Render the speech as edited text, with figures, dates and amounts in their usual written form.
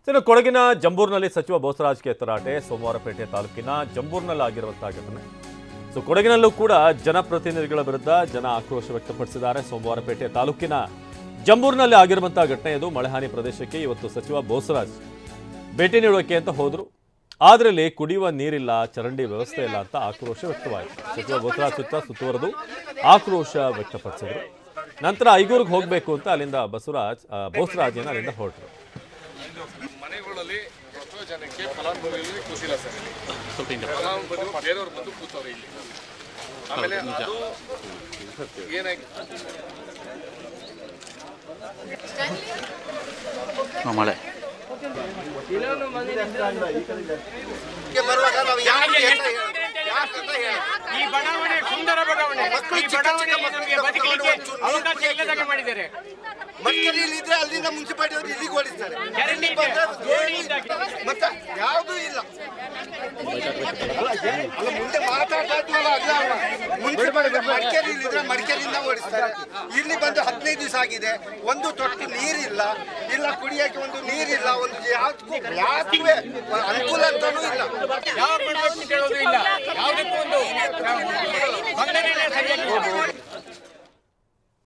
ಇನ್ನು ಕೊಡಗಿನ ಜಂಬೂರಿನಲ್ಲಿ ಸಚಿವ ಬೋಸರಾಜ್ಗೆ ತರಾಟೆ. ಸೋಮವಾರಪೇಟೆ ತಾಲೂಕಿನ ಜಂಬೂರಿನಲ್ಲಿ ಆಗಿರುವಂತಹ ಘಟನೆ. ಕೊಡಗಿನಲ್ಲೂ ಕೂಡ ಜನಪ್ರತಿನಿಧಿಗಳ ವಿರುದ್ಧ ಜನ ಆಕ್ರೋಶ ವ್ಯಕ್ತಪಡಿಸಿದ್ದಾರೆ. ಸೋಮವಾರಪೇಟೆ ತಾಲೂಕಿನ ಜಂಬೂರಿನಲ್ಲಿ ಆಗಿರುವಂತಹ ಘಟನೆ ಇದು. ಮಳೆಹಾನಿ ಪ್ರದೇಶಕ್ಕೆ ಇವತ್ತು ಸಚಿವ ಬೋಸರಾಜ್ ಭೇಟಿ ನೀಡೋಕೆ ಅಂತ ಹೋದ್ರು. ಆದರೆ ಅಲ್ಲಿ ಕುಡಿಯುವ ನೀರಿಲ್ಲ, ಚರಂಡಿ ವ್ಯವಸ್ಥೆ ಇಲ್ಲ ಅಂತ ಆಕ್ರೋಶ ವ್ಯಕ್ತವಾಯಿತು. ಸಚಿವ ಬೋಸರಾಜ್ ಸುತ್ತ ಸುತ್ತುವರೆದು ಆಕ್ರೋಶ ವ್ಯಕ್ತಪಡಿಸಿದ್ರು. ನಂತರ ಐಗೂರಿಗೆ ಹೋಗಬೇಕು ಅಂತ ಅಲ್ಲಿಂದ ಬೋಸರಾಜ್ ಅಲ್ಲಿಂದ ಹೊರಟರು. ಮನೆಗಳಲ್ಲಿ ಎಷ್ಟೋ ಜನಕ್ಕೆ ಫಲಾನುಭವಿಗಳಿಗೆ ಕೂತಿಲ್ಲ ಸರ್. ಫಲಾನುಭವಿಗಳು ಬೇರೆಯವರು ಬಂದು ಕೂತವ್ರೆ ಇಲ್ಲಿ. ಆಮೇಲೆ ಅದು ಏನಾಗಿ ಮಳೆ ಈ ಬಡಾವಣೆ ಸುಂದರ ಬಡಾವಣೆ, ಈ ಬಡಾವಣೆಯಲ್ಲಿ ನಮಗೆ ಬದುಕಲಿಕ್ಕೆ ಅವಕಾಶ ಇಲ್ಲದಂಗೆ ಮಾಡಿದ್ದಾರೆ. ಮಡಿಕೇರಿಯಲ್ಲಿ ಇದ್ರೆ ಅಲ್ಲಿಂದ ಮುನ್ಸಿಪಾಲಿಟಿ ಅವರು ಇಲ್ಲಿಗೆ ಓಡಿಸ್ತಾರೆ. ಮತ್ತೆ ಯಾವುದೂ ಇಲ್ಲ. ಅಲ್ಲ ಮುಂದೆ ಮಾತಾಡ್ತಾರಲ್ಲ, ಮುನ್ಸಿಪಾಲಿಟಿ ಮಡಿಕೇರಿಯಲ್ಲಿ ಇದ್ರೆ ಮಡಿಕೇರಿಯಿಂದ ಓಡಿಸ್ತಾರೆ. ಇಲ್ಲಿ ಬಂದು 15 ದಿವಸ ಆಗಿದೆ. ಒಂದು ತೊಟ್ಟು ನೀರಿಲ್ಲ, ಇಲ್ಲ ಕುಡಿಯಕ್ಕೆ ಒಂದು ನೀರಿಲ್ಲ, ಒಂದು ಯಾವ್ದು ಅನುಕೂಲ ಅಂತಾನೂ ಇಲ್ಲ. ಯಾವ ಬಡವಟ್ಟು ಕೇಳೋದು ಇಲ್ಲ, ಯಾವುದಕ್ಕೂ ಒಂದು ಸ್ಪಂದನೆ ಸರಿಯಾಗಿ